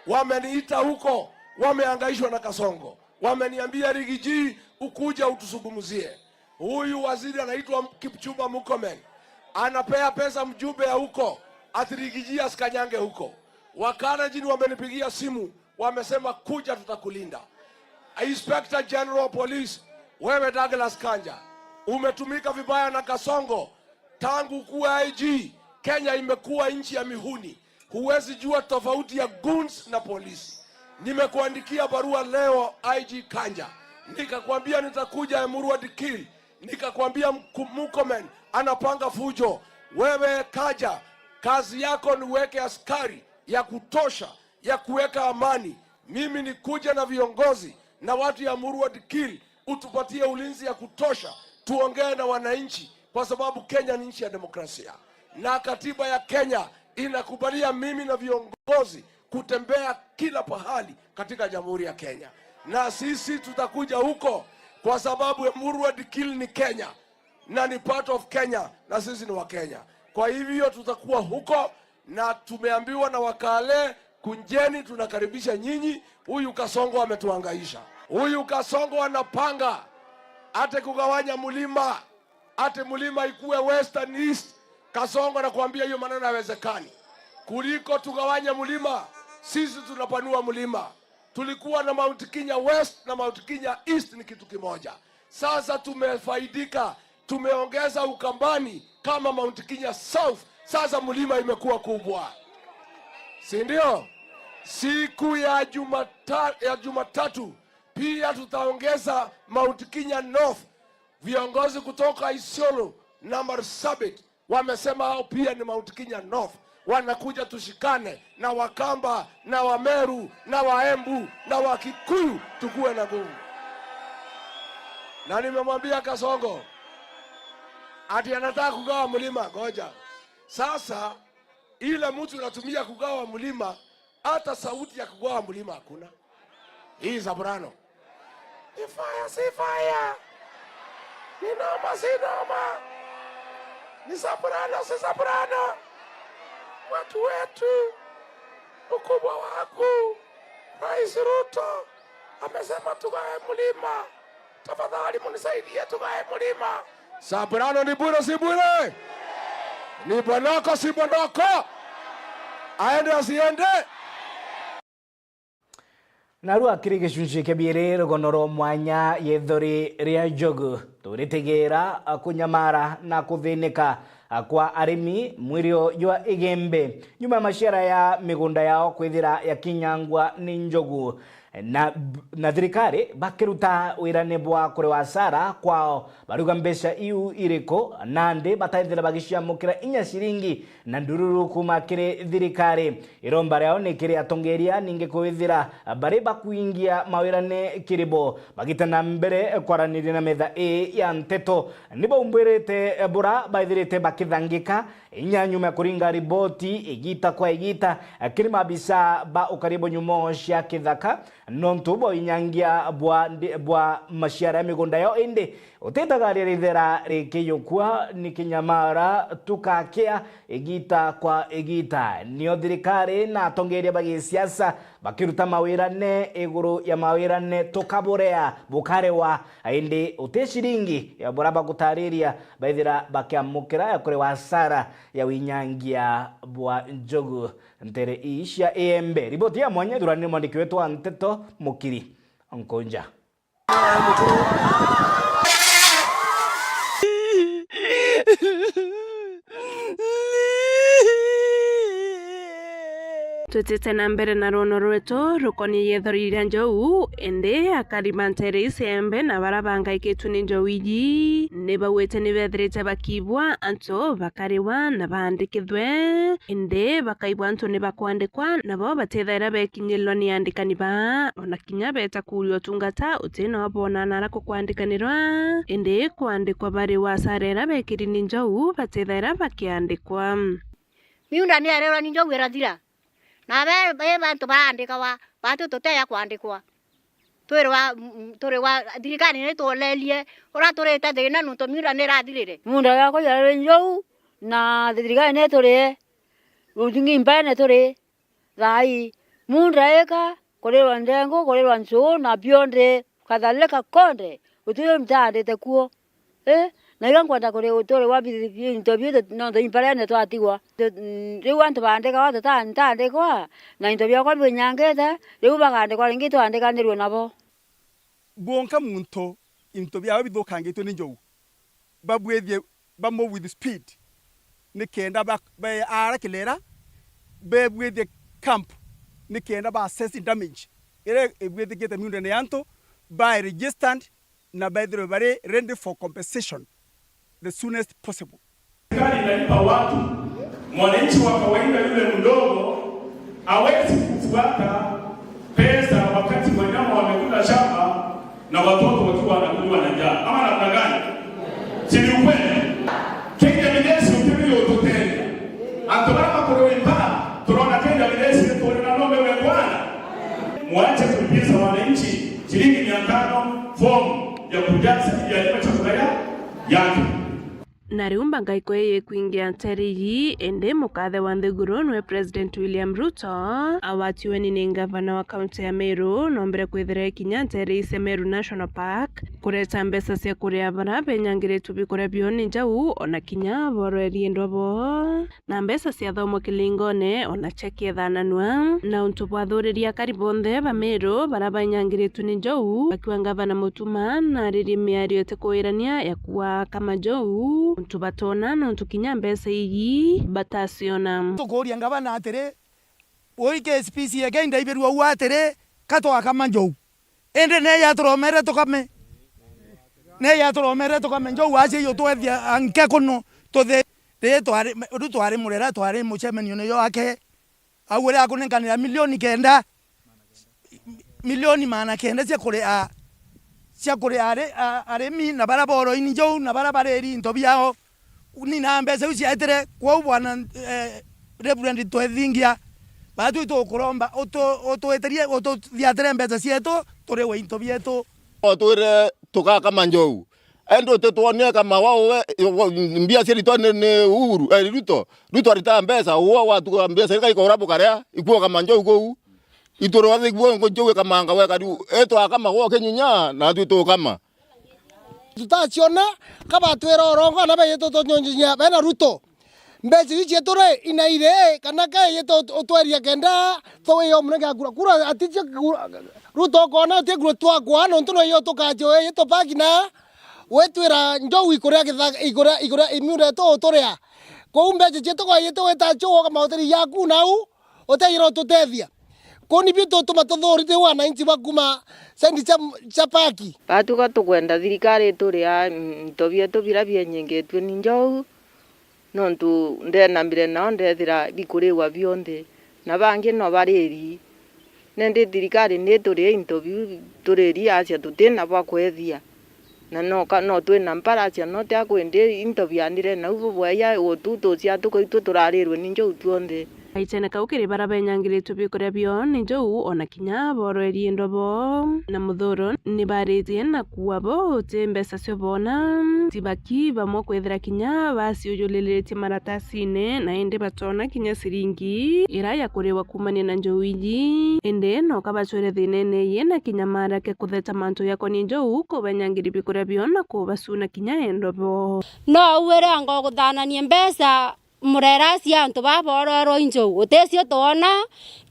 Wameniita huko, wameangaishwa na Kasongo. Wameniambia Rigiji ukuja utusugumuzie. Huyu waziri anaitwa Kipchumba Murkomen anapea pesa mjumbe ya huko ati Rigiji asikanyange huko. Wakanaji wamenipigia simu, wamesema kuja tutakulinda. Inspector General Police, wewe Douglas Kanja, umetumika vibaya na Kasongo. Tangu kuwa IG, Kenya imekuwa nchi ya mihuni. Huwezi jua tofauti ya goons na polisi. Nimekuandikia barua leo IG Kanja. Nikakwambia nitakuja Emurua Dikir. Nikakwambia Murkomen anapanga fujo. Wewe Kaja, kazi yako ni weke askari ya kutosha ya kuweka amani. Mimi nikuja na viongozi na watu ya Emurua Dikir utupatie ulinzi ya kutosha. Tuongee na wananchi kwa sababu Kenya ni nchi ya demokrasia. Na katiba ya Kenya inakubalia mimi na viongozi kutembea kila pahali katika Jamhuri ya Kenya. Na sisi tutakuja huko kwa sababu Emurua Dikir ni Kenya na ni part of Kenya na sisi ni wa Kenya. Kwa hivyo tutakuwa huko na tumeambiwa na wakale kunjeni, tunakaribisha nyinyi. Huyu Kasongo ametuhangaisha. Huyu Kasongo anapanga ate kugawanya mulima, ate mulima ikuwe west and east. Kasongo anakuambia hiyo maneno hayawezekani. Kuliko tugawanye mulima, sisi tunapanua mulima. Tulikuwa na Mount Kenya West na Mount Kenya East ni kitu kimoja. Sasa tumefaidika, tumeongeza Ukambani kama Mount Kenya South. Sasa mulima imekuwa kubwa. Si ndio? Siku ya Jumatatu pia tutaongeza Mount Kenya North. Viongozi kutoka Isiolo na Marsabit wamesema hao pia ni Mount Kenya North. Wanakuja tushikane na Wakamba na Wameru na Waembu na Wakikuyu tukue na nguvu. Na nimemwambia Kasongo ati anataka kugawa mlima. Ngoja sasa, ile mtu anatumia kugawa mlima, hata sauti ya kugawa mlima hakuna. Hii Zabrano ni fire, si fire, ni noma, si noma, ni Zabrano, si Zabrano. Watu wetu, ukubwa wako Rais Ruto amesema tugawe mlima. Tafadhali munisaidie tugawe mlima. Zabrano ni bure, si bure? Ni bonoko, si bonoko? Aende asiende? Narua kiri gicunjĩ kĩa bĩrĩ rũgonoro mwanya yethori rĩa njogu tũrĩtegera kunyamara na kuthĩnĩka kwa arĩmi mwirio jwa igembe nyuma maciara ya migunda yao kwithira yakinyangwa ni njogu na thirikari bakiruta wirane bwa kuri wasara kwao baruga mbeca iu iriko nandi bataithira bagiciamukira inya ciringi na ndururu kuma kiri thirikari iromba rao ni kiri atongeria ninge kwithira bari bakuingia mawirane kiribo bagitana mbere kwaranire na metha ya nteto nibo umbirite bura baithirite bakithangika inya nyuma kuringa riboti igita kwa igita kiri mabisa ba ukaribo nyumo cia kithaka nontubo inyangia bwa maciara ya migunda yao indi utetagarira ithera rikiyukwa nikinyamara tukakea igita kwa igita nio thirikari na atongeria bagisiasa bakiruta mawirane iguru ya mawirane tukaborea bukarewa indi uteshiringi ya boraba gutariria baithira bakiamukira ya kuri wasara ya winyangia bwa njogu ntere isha embe riboti ya mwanya durani mwandiki wetu wa Nteto Mukiri Onkonja. Tutite na mbere na rono rwetu rukoni yethorira njou ende akarimantere isembe na barabanga ikitu ni njou iji ni bawete ni bethirite bakibwa anto bakariwa na bandikithwe ende bakaibwa anto ni bakwandikwa nabo batithaira bekinyirwa ni andikani ba ona kinya beta kurio tungata utino bona nara kukwandikanirwa ende kwandikwa bari wasarera bekiri ni njou batithaira bakiandikwa miunda ni arera ni njou irathira na be bantu baandika wa batu tuteya kwandikwa turi wa thirikari ni tulelie ura turite thina nuntu miunda ni rathirire munda yakwa yarere njou na thirikari ni turi rutingi mbene turi thai munda eka kurirwa ndengo kurirwa nsu na bionde kadhalika konde utire mtandite kuo na iga kwenda kuri utore wa interview no the imparene twatigwa riu antu bandika wa tutandikwa na interview kwa binyangeta riu bagandikwa ringi twandikanirwe nabo bonka muntu interview wa bithukangitwe ni njou babwethie bamo with speed ni kenda ba ara kilera babwethie camp ni kenda ba assess damage ere ebwethie geta miunda ne anto by registered na by the very ready for compensation the soonest possible. Serikali inalipa watu, mwananchi wa kawaida yule mdogo hawezi kufuata pesa wakati wanyama wamekula shamba na watoto wakiwa wanakuliwa na njaa. Ama namna gani? Si ni ukweli? Kenya Midesi ukimili utotenda. Antorama kuroimba, tunaona Kenya Midesi tuona ng'ombe wekwana. Mwache kulipiza wananchi shilingi 500 fomu ya kujaza ili alipa chakula yake. Na riumba ngaiko ye kuingia nteriji ende mukathe wa Nthiguru nwe President William Ruto awatiwe ni gavana wa kaunti ya Meru nombere kwithira kinya nteri ise Meru National Park kureta mbesa cia kuria bara benyangiretu bikore bioni njau ona kinya boreri ndobo na mbesa cia thomo kilingone ona cheki ethananwa na untu bwathuriria karibonthe ba Meru bara benyangiretu ni njau akiwa gavana Mutuma na riri miario tekuirania ya kuwa kama njau untu batona na untu kinya mbesa iyi batasiona tukuria gavana atere oike species again ndaiberwa watere kato akama njou ende ne ya tromere tukame njou aje yo twethia anke kuno tuthe tware tware murera tware muchemenio ne yo ake awure akunenkanira milioni 9 milioni mana 9 cia kuri arimi na baraboro ini njou na barabareri ntobiao ni na mbesa uci etere kwa bwana represent twethingia batu tukuromba otweterie otothiatere mbesa cietu turi we into bietu otwire tukaka manjou endo tetwonie kama wao mbia siri twane ne Uhuru Ruto arita mbesa uwa watu mbesa kai korapo karea ikuwa kama njou ko itoro wa thigwo njou kama anga we kari eto akama wo kenyunya na tu kama tutaciona kaba twera orongo na be to nyonyinya bena Ruto mbezi ichi tore inaire kana ka yeto otweria kenda to yo mnega kura atiche Ruto kona te gro twa kwa no ntuno yo to kajo yeto pagina wetwera njou igora imure to torea ko mbezi cheto ko yeto weta cho kama oteri yaku nau otayiro tutethia koni bito tumatothorite wananchi bakuma sendi cha paki batu ka tukwenda thirikari turia ntobia tubira byenyengetwe ni njou nontu ndenambire nao ndethira bikuriwa bionthe na bangi no bareri nende thirikari ni turi interview tureri acia tutina bwa kwethia na no twina mpara acia no tia kwende interview anire na ubo bwaya otuto cia tukoitwe turarirwe ni njou tuonthe aitene kaukiri bara benyangiretu bikuria bio ni njou ona kinya boreri ndobo na muthuro ni baritie na kuwa bo te mbesa cio bona tibaki bamwe kwethira kinya baciujulilitie maratasine na ende batona kinya siringi ira ya kuriwa kumania na njou iji ende no kabachwere thinene ye na kinya marake kutheta mantu yako ni njou ko benyangiri bikuria bio na ko basuna kinya endobo no uwere ngo guthananie mbesa murera cia antu babororo injou utecio tuona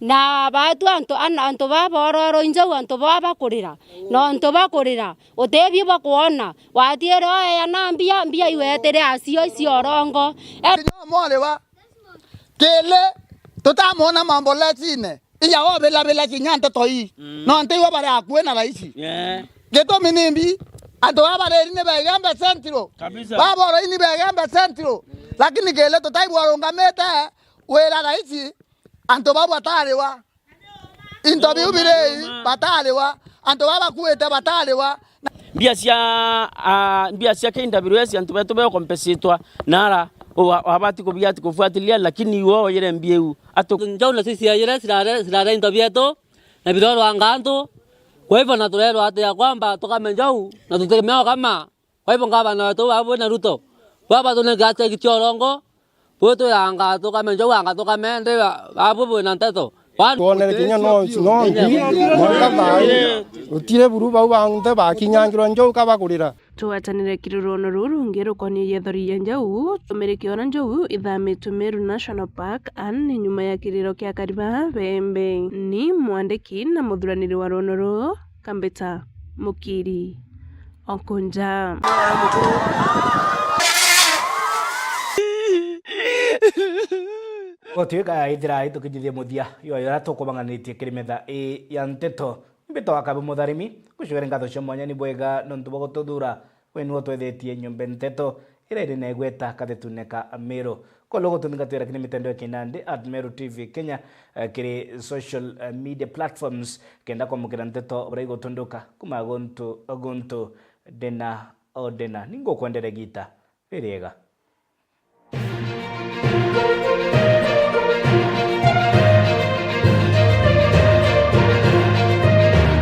na batu antu babororo injou antu bakurira no antu bakurira utebie bakuona watiere ya na mbia iwetere acio icio orongo mole wa kele tutamona mambo letine iya o bela kinyante toi no nte wa bare akwe na raisi geto minimbi ando abare ni begambe sentiro babo ro ni begambe sentiro lakini gele to tai bwaronga meta wera raisi ando babo atalewa interview bire batalewa ando baba kuete batalewa mbia cia KWS antu betu be kompensatwa nara wabati kubiati kufuatilia lakini wao yere mbieu ato njau na sisi yere sirare interview yetu na bidoro anganto kwa hivyo na tulero hata ya kwamba tukame njau na tutegemea kama kwa hivyo ngaba na watu wabo na Ruto baba tunengata kitiorongo boto yanga tukame njau anga tukame ende babo na nteto tuonere kinya no mwaka bae utire buru bau bangte bakinyangiro njau kabagurira tuatanire kirurono ruru ngero kwani yethori ya njau tumeriki ona njau ithamitwe Meru National Park ani nyuma ya kiriro kia Kariba Bembe ni mwandiki na muthuraniri wa ronoro Kambeta Mukiri Okonja Gotuika ithira itukithithia muthia yo yara tukumanganitie kirimetha ya nteto mbito akabu mutharimi gucugere ngatho cia mwanya ni bwega nontu bogotuthura we nuo twethetie nyombe nteto ira iri negweta kathetuneka Meru kologo tuningatwira kini mitendo ya kinande @Meru TV Kenya kiri social media platforms kenda kwamukira nteto brai gutunduka kuma gontu dena odena ningo kwendere gita iriega